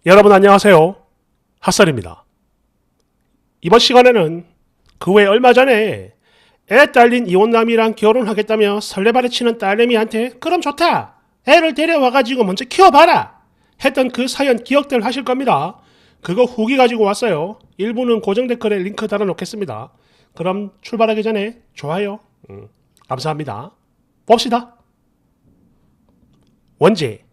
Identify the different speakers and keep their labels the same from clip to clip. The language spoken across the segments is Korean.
Speaker 1: 여러분 안녕하세요. 핫설입니다. 이번 시간에는 그 외 얼마 전에 애 딸린 이혼남이랑 결혼하겠다며 설레발에 치는 딸내미한테 그럼 좋다. 애를 데려와가지고 먼저 키워봐라. 했던 그 사연 기억들 하실 겁니다. 그거 후기 가지고 왔어요. 일부는 고정 댓글에 링크 달아놓겠습니다. 그럼 출발하기 전에 좋아요. 감사합니다. 봅시다. 원제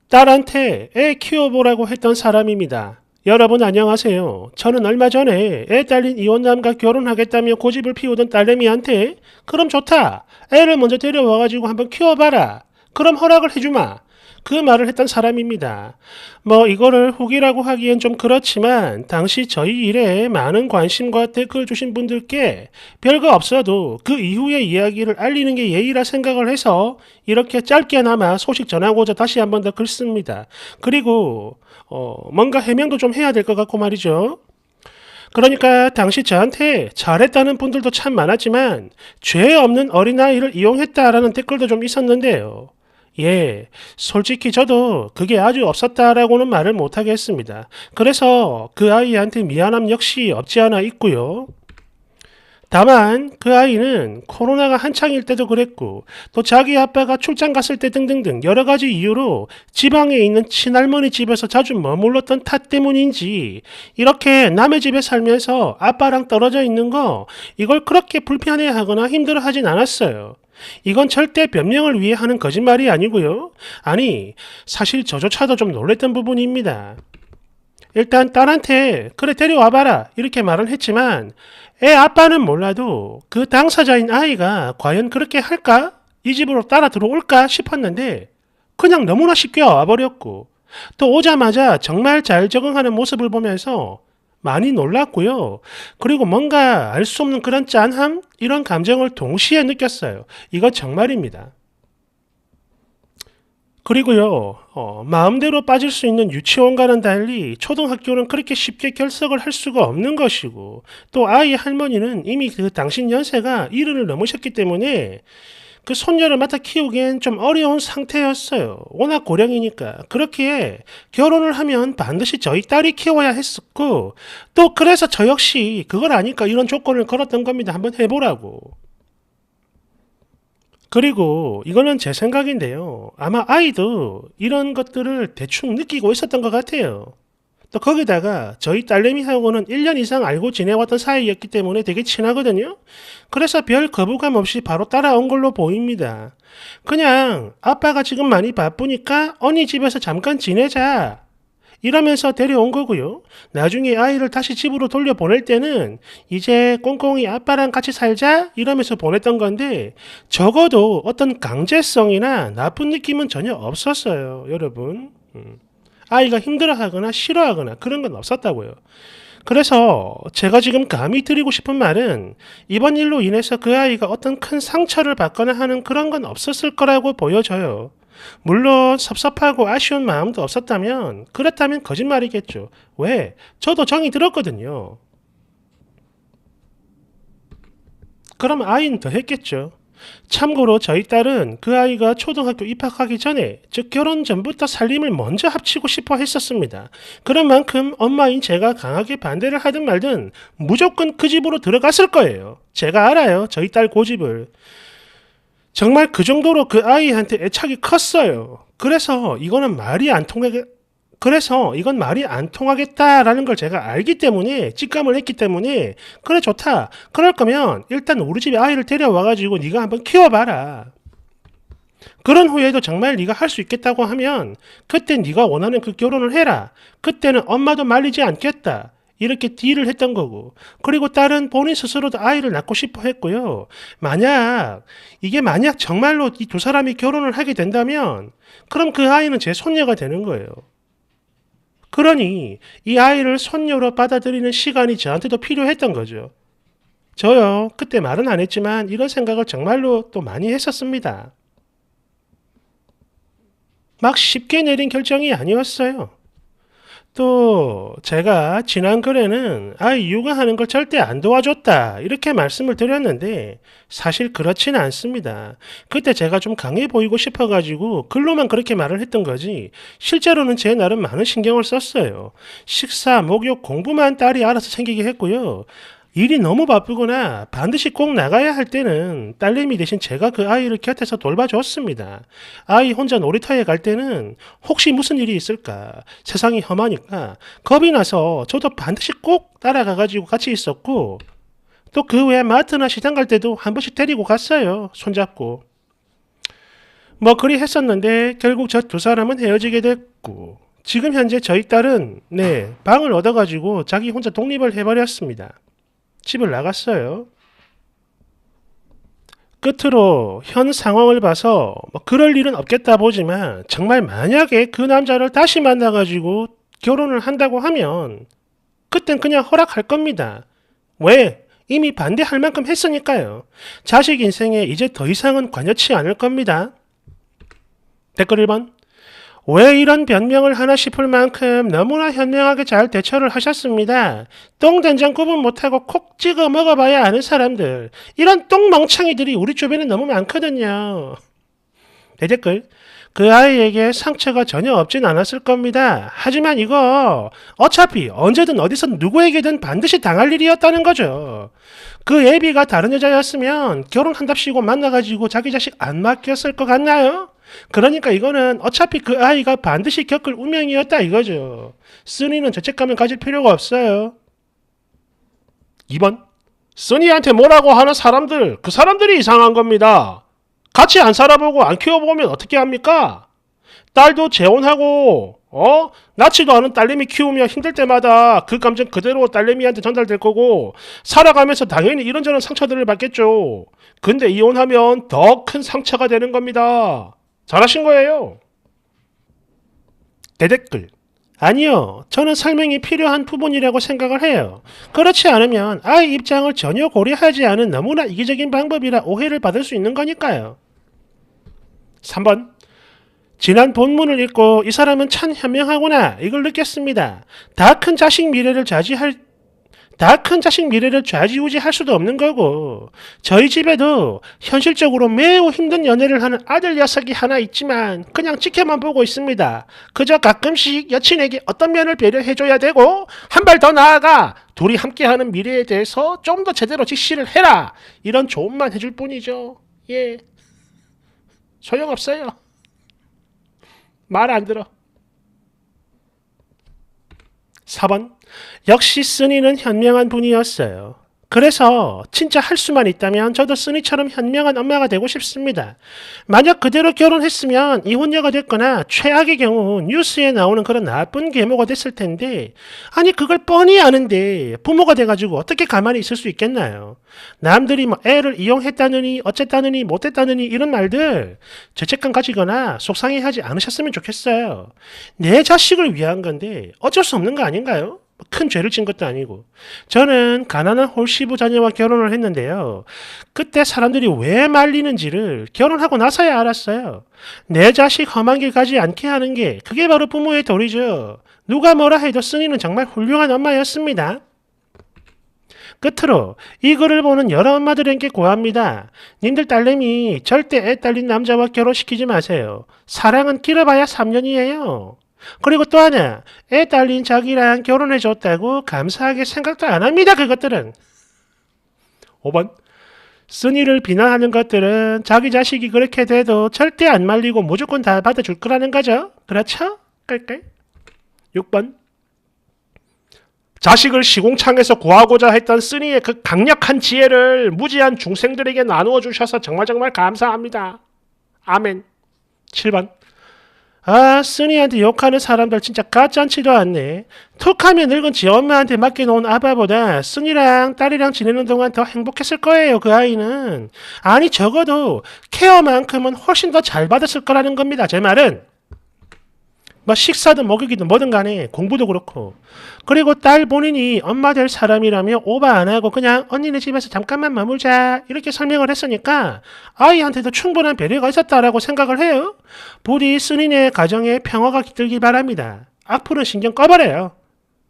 Speaker 1: 딸한테 애 키워보라고 했던 사람입니다. 여러분 안녕하세요. 저는 얼마 전에 애 딸린 이혼남과 결혼하겠다며 고집을 피우던 딸내미한테 그럼 좋다. 애를 먼저 데려와가지고 한번 키워봐라. 그럼 허락을 해주마. 그 말을 했던 사람입니다. 이거를 후기라고 하기엔 좀 그렇지만 당시 저희 일에 많은 관심과 댓글 주신 분들께 별거 없어도 그 이후의 이야기를 알리는 게 예의라 생각을 해서 이렇게 짧게나마 소식 전하고자 다시 한번 더 글씁니다. 그리고 뭔가 해명도 좀 해야 될 것 같고 말이죠. 그러니까 당시 저한테 잘했다는 분들도 참 많았지만 죄 없는 어린아이를 이용했다라는 댓글도 좀 있었는데요. 예, 솔직히 저도 그게 아주 없었다라고는 말을 못하겠습니다. 그래서 그 아이한테 미안함 역시 없지 않아 있고요. 다만 그 아이는 코로나가 한창일 때도 그랬고 또 자기 아빠가 출장 갔을 때 등등등 여러 가지 이유로 지방에 있는 친할머니 집에서 자주 머물렀던 탓 때문인지 이렇게 남의 집에 살면서 아빠랑 떨어져 있는 거 이걸 그렇게 불편해하거나 힘들어하진 않았어요. 이건 절대 변명을 위해 하는 거짓말이 아니고요. 아니, 사실 저조차도 좀 놀랬던 부분입니다. 일단 딸한테 그래 데려와봐라 이렇게 말은 했지만 애 아빠는 몰라도 그 당사자인 아이가 과연 그렇게 할까? 이 집으로 따라 들어올까 싶었는데 그냥 너무나 쉽게 와버렸고 또 오자마자 정말 잘 적응하는 모습을 보면서 많이 놀랐고요. 그리고 뭔가 알 수 없는 그런 짠함? 이런 감정을 동시에 느꼈어요. 이건 정말입니다. 그리고요, 마음대로 빠질 수 있는 유치원과는 달리 초등학교는 그렇게 쉽게 결석을 할 수가 없는 것이고 또 아이 할머니는 이미 그 당신 연세가 70을 넘으셨기 때문에 그 손녀를 맡아 키우기엔 좀 어려운 상태였어요. 워낙 고령이니까. 그렇기에 결혼을 하면 반드시 저희 딸이 키워야 했었고 또 그래서 저 역시 그걸 아니까 이런 조건을 걸었던 겁니다. 한번 해보라고. 그리고 이거는 제 생각인데요. 아마 아이도 이런 것들을 대충 느끼고 있었던 것 같아요. 또 거기다가 저희 딸내미하고는 1년 이상 알고 지내왔던 사이였기 때문에 되게 친하거든요. 그래서 별 거부감 없이 바로 따라온 걸로 보입니다. 그냥 아빠가 지금 많이 바쁘니까 언니 집에서 잠깐 지내자. 이러면서 데려온 거고요. 나중에 아이를 다시 집으로 돌려보낼 때는 이제 꽁꽁이 아빠랑 같이 살자 이러면서 보냈던 건데 적어도 어떤 강제성이나 나쁜 느낌은 전혀 없었어요. 여러분. 아이가 힘들어하거나 싫어하거나 그런 건 없었다고요. 그래서 제가 지금 감히 드리고 싶은 말은 이번 일로 인해서 그 아이가 어떤 큰 상처를 받거나 하는 그런 건 없었을 거라고 보여져요. 물론 섭섭하고 아쉬운 마음도 없었다면 그렇다면 거짓말이겠죠. 왜? 저도 정이 들었거든요. 그럼 아이는 더 했겠죠. 참고로 저희 딸은 그 아이가 초등학교 입학하기 전에 즉 결혼 전부터 살림을 먼저 합치고 싶어 했었습니다. 그런 만큼 엄마인 제가 강하게 반대를 하든 말든 무조건 그 집으로 들어갔을 거예요. 제가 알아요. 저희 딸 고집을. 정말 그 정도로 그 아이한테 애착이 컸어요. 그래서 이건 말이 안 통하겠다라는 걸 제가 알기 때문에 직감을 했기 때문에 그래 좋다. 그럴 거면 일단 우리 집에 아이를 데려와가지고 네가 한번 키워봐라. 그런 후에도 정말 네가 할 수 있겠다고 하면 그때 네가 원하는 그 결혼을 해라. 그때는 엄마도 말리지 않겠다. 이렇게 딜을 했던 거고 그리고 딸은 본인 스스로도 아이를 낳고 싶어 했고요. 만약 정말로 이 두 사람이 결혼을 하게 된다면 그럼 그 아이는 제 손녀가 되는 거예요. 그러니 이 아이를 손녀로 받아들이는 시간이 저한테도 필요했던 거죠. 저요 그때 말은 안 했지만 이런 생각을 정말로 또 많이 했었습니다. 막 쉽게 내린 결정이 아니었어요. 또 제가 지난 글에는 아이 육아하는 걸 절대 안 도와줬다 이렇게 말씀을 드렸는데 사실 그렇지는 않습니다. 그때 제가 좀 강해 보이고 싶어가지고 글로만 그렇게 말을 했던 거지 실제로는 제 나름 많은 신경을 썼어요. 식사, 목욕, 공부만 딸이 알아서 챙기게 했고요. 일이 너무 바쁘거나 반드시 꼭 나가야 할 때는 딸내미 대신 제가 그 아이를 곁에서 돌봐줬습니다. 아이 혼자 놀이터에 갈 때는 혹시 무슨 일이 있을까 세상이 험하니까 겁이 나서 저도 반드시 꼭 따라가가지고 같이 있었고 또 그 외에 마트나 시장 갈 때도 한 번씩 데리고 갔어요. 손잡고. 뭐 그리 했었는데 결국 저 두 사람은 헤어지게 됐고 지금 현재 저희 딸은 방을 얻어가지고 자기 혼자 독립을 해버렸습니다. 집을 나갔어요. 끝으로 현 상황을 봐서 뭐 그럴 일은 없겠다 보지만 정말 만약에 그 남자를 다시 만나가지고 결혼을 한다고 하면 그땐 그냥 허락할 겁니다. 왜? 이미 반대할 만큼 했으니까요. 자식 인생에 이제 더 이상은 관여치 않을 겁니다. 댓글 1번. 왜 이런 변명을 하나 싶을 만큼 너무나 현명하게 잘 대처를 하셨습니다. 똥된장 구분 못하고 콕 찍어 먹어봐야 아는 사람들. 이런 똥멍청이들이 우리 주변에 너무 많거든요. 대댓글. 그 아이에게 상처가 전혀 없진 않았을 겁니다. 하지만 이거 어차피 언제든 어디서 누구에게든 반드시 당할 일이었다는 거죠. 그 애비가 다른 여자였으면 결혼한답시고 만나가지고 자기 자식 안 맡겼을 것 같나요? 그러니까 이거는 어차피 그 아이가 반드시 겪을 운명이었다 이거죠. 쓰니는 죄책감을 가질 필요가 없어요. 2번. 쓰니한테 뭐라고 하는 사람들, 그 사람들이 이상한 겁니다. 같이 안 살아보고 안 키워보면 어떻게 합니까? 딸도 재혼하고 낳지도 않은 딸내미 키우며 힘들 때마다 그 감정 그대로 딸내미한테 전달될 거고 살아가면서 당연히 이런저런 상처들을 받겠죠. 근데 이혼하면 더 큰 상처가 되는 겁니다. 잘하신 거예요. 대댓글. 아니요. 저는 설명이 필요한 부분이라고 생각을 해요. 그렇지 않으면 아이 입장을 전혀 고려하지 않은 너무나 이기적인 방법이라 오해를 받을 수 있는 거니까요. 3번. 지난 본문을 읽고 이 사람은 참 현명하구나 이걸 느꼈습니다. 다 큰 자식 미래를 좌지우지할 수도 없는 거고 저희 집에도 현실적으로 매우 힘든 연애를 하는 아들 녀석이 하나 있지만 그냥 지켜만 보고 있습니다. 그저 가끔씩 여친에게 어떤 면을 배려해줘야 되고 한 발 더 나아가 둘이 함께하는 미래에 대해서 좀 더 제대로 지시를 해라 이런 조언만 해줄 뿐이죠. 예, 소용없어요. 말 안 들어. 4번. 역시 쓰니는 현명한 분이었어요. 그래서 진짜 할 수만 있다면 저도 쓰니처럼 현명한 엄마가 되고 싶습니다. 만약 그대로 결혼했으면 이혼녀가 됐거나 최악의 경우 뉴스에 나오는 그런 나쁜 계모가 됐을 텐데 아니 그걸 뻔히 아는데 부모가 돼가지고 어떻게 가만히 있을 수 있겠나요? 남들이 뭐 애를 이용했다느니 어쨌다느니 못했다느니 이런 말들 죄책감 가지거나 속상해하지 않으셨으면 좋겠어요. 내 자식을 위한 건데 어쩔 수 없는 거 아닌가요? 큰 죄를 진 것도 아니고. 저는 가난한 홀시부 자녀와 결혼을 했는데요. 그때 사람들이 왜 말리는지를 결혼하고 나서야 알았어요. 내 자식 험한 길 가지 않게 하는 게 그게 바로 부모의 도리죠. 누가 뭐라 해도 쓰니는 정말 훌륭한 엄마였습니다. 끝으로 이 글을 보는 여러 엄마들에게 고합니다. 님들 딸내미 절대 애 딸린 남자와 결혼시키지 마세요. 사랑은 길어봐야 3년이에요. 그리고 또 하나, 애 딸린 자기랑 결혼해줬다고 감사하게 생각도 안 합니다. 그것들은. 5번. 쓰니를 비난하는 것들은 자기 자식이 그렇게 돼도 절대 안 말리고 무조건 다 받아줄 거라는 거죠. 그렇죠? 깔깔. 6번. 자식을 시궁창에서 구하고자 했던 쓰니의 그 강력한 지혜를 무지한 중생들에게 나누어 주셔서 정말 감사합니다. 아멘. 7번. 아, 쓰니한테 욕하는 사람들 진짜 가짠치도 않네. 툭하면 늙은 지 엄마한테 맡겨놓은 아빠보다 쓰니랑 딸이랑 지내는 동안 더 행복했을 거예요, 그 아이는. 아니, 적어도 케어만큼은 훨씬 더 잘 받았을 거라는 겁니다, 제 말은. 뭐 식사든 먹이든 뭐든 간에 공부도 그렇고. 그리고 딸 본인이 엄마 될 사람이라며 오바 안 하고 그냥 언니네 집에서 잠깐만 머물자 이렇게 설명을 했으니까 아이한테도 충분한 배려가 있었다라고 생각을 해요. 부디 쓰니네 가정에 평화가 깃들길 바랍니다. 악플은 신경 꺼버려요.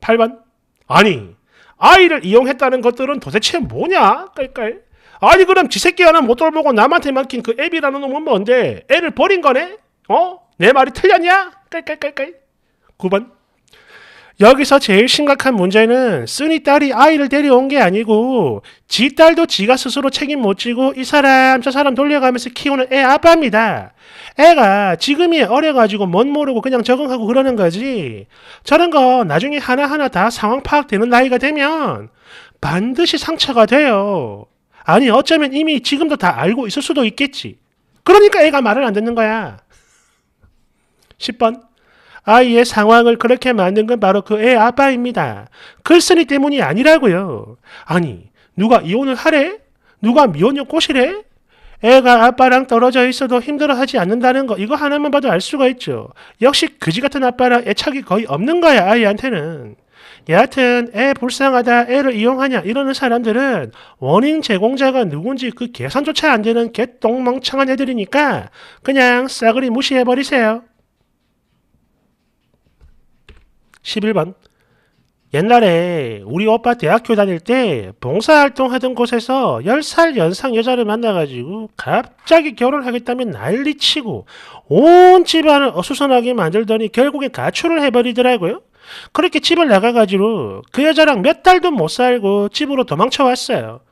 Speaker 1: 8번. 아니, 아이를 이용했다는 것들은 도대체 뭐냐? 깔깔. 아니 그럼 지 새끼 하나 못 돌보고 남한테 맡긴 그 애비라는 놈은 뭔데? 애를 버린 거네? 내 말이 틀렸냐? 깔깔깔깔. 9번. 여기서 제일 심각한 문제는 쓴이 딸이 아이를 데려온 게 아니고 지 딸도 지가 스스로 책임 못 지고 이 사람 저 사람 돌려가면서 키우는 애 아빠입니다. 애가 지금이 어려가지고 뭔 모르고 그냥 적응하고 그러는 거지. 저런 거 나중에 하나하나 다 상황 파악되는 나이가 되면 반드시 상처가 돼요. 아니 어쩌면 이미 지금도 다 알고 있을 수도 있겠지. 그러니까 애가 말을 안 듣는 거야. 10번. 아이의 상황을 그렇게 만든 건 바로 그 애 아빠입니다. 글쓴이 때문이 아니라고요. 아니 누가 이혼을 하래? 누가 미혼녀 꼬시래? 애가 아빠랑 떨어져 있어도 힘들어하지 않는다는 거 이거 하나만 봐도 알 수가 있죠. 역시 그지 같은 아빠랑 애착이 거의 없는 거야 아이한테는. 여하튼 애 불쌍하다 애를 이용하냐 이러는 사람들은 원인 제공자가 누군지 그 계산조차 안 되는 개똥멍청한 애들이니까 그냥 싸그리 무시해버리세요. 11번. 옛날에 우리 오빠 대학교 다닐 때 봉사활동 하던 곳에서 10살 연상 여자를 만나가지고 갑자기 결혼하겠다면 난리치고 온 집안을 어수선하게 만들더니 결국에 가출을 해버리더라고요. 그렇게 집을 나가가지고 그 여자랑 몇 달도 못 살고 집으로 도망쳐 왔어요.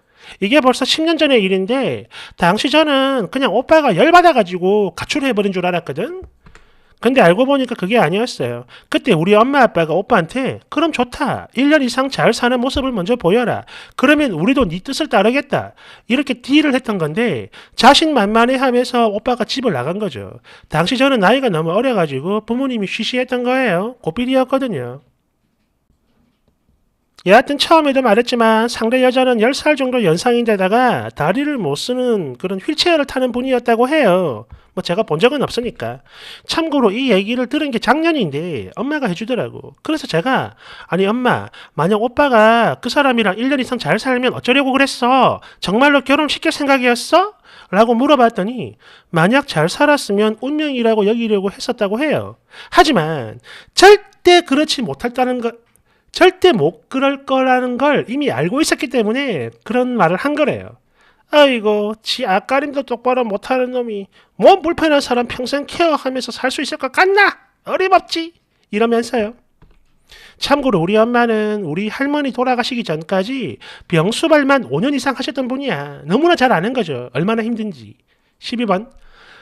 Speaker 1: 이게 벌써 10년 전의 일인데 당시 저는 그냥 오빠가 열받아가지고 가출해버린 줄 알았거든. 근데 알고 보니까 그게 아니었어요. 그때 우리 엄마 아빠가 오빠한테 그럼 좋다. 1년 이상 잘 사는 모습을 먼저 보여라. 그러면 우리도 네 뜻을 따르겠다. 이렇게 딜을 했던 건데 자신만만해하면서 오빠가 집을 나간 거죠. 당시 저는 나이가 너무 어려가지고 부모님이 쉬쉬했던 거예요. 고삐리였거든요. 여하튼 처음에도 말했지만 상대 여자는 10살 정도 연상인데다가 다리를 못 쓰는 그런 휠체어를 타는 분이었다고 해요. 뭐 제가 본 적은 없으니까. 참고로 이 얘기를 들은 게 작년인데 엄마가 해주더라고. 그래서 제가 아니 엄마 만약 오빠가 그 사람이랑 1년 이상 잘 살면 어쩌려고 그랬어? 정말로 결혼시킬 생각이었어? 라고 물어봤더니 만약 잘 살았으면 운명이라고 여기려고 했었다고 해요. 하지만 절대 그렇지 못했다는 것 절대 못 그럴 거라는 걸 이미 알고 있었기 때문에 그런 말을 한 거래요. 아이고 지 앞가림도 똑바로 못하는 놈이 몸 불편한 사람 평생 케어하면서 살 수 있을 것 같나? 어림없지 이러면서요. 참고로 우리 엄마는 우리 할머니 돌아가시기 전까지 병수발만 5년 이상 하셨던 분이야. 너무나 잘 아는 거죠. 얼마나 힘든지. 12번.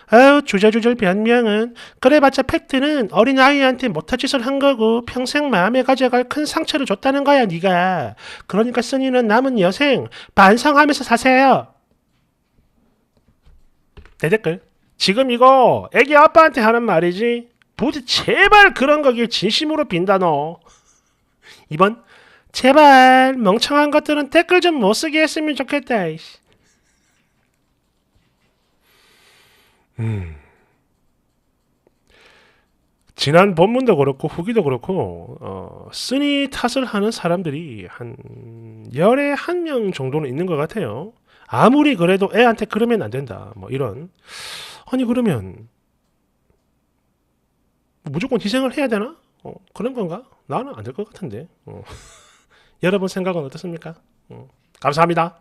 Speaker 1: 아유 주저주절 변명은 그래봤자 팩트는 어린아이한테 못할 짓을 한 거고 평생 마음에 가져갈 큰 상처를 줬다는 거야 네가. 그러니까 쓴이는 남은 여생 반성하면서 사세요. 대댓글. 지금 이거 애기 아빠한테 하는 말이지. 부디 제발 그런 거길 진심으로 빈다 너. 2번. 제발 멍청한 것들은 댓글 좀 못 쓰게 했으면 좋겠다. 지난 본문도 그렇고 후기도 그렇고 쓴이 탓을 하는 사람들이 한 열에 한 명 정도는 있는 것 같아요. 아무리 그래도 애한테 그러면 안 된다. 뭐 이런. 아니 그러면 무조건 희생을 해야 되나? 그런 건가? 나는 안 될 것 같은데. 여러분 생각은 어떻습니까? 감사합니다.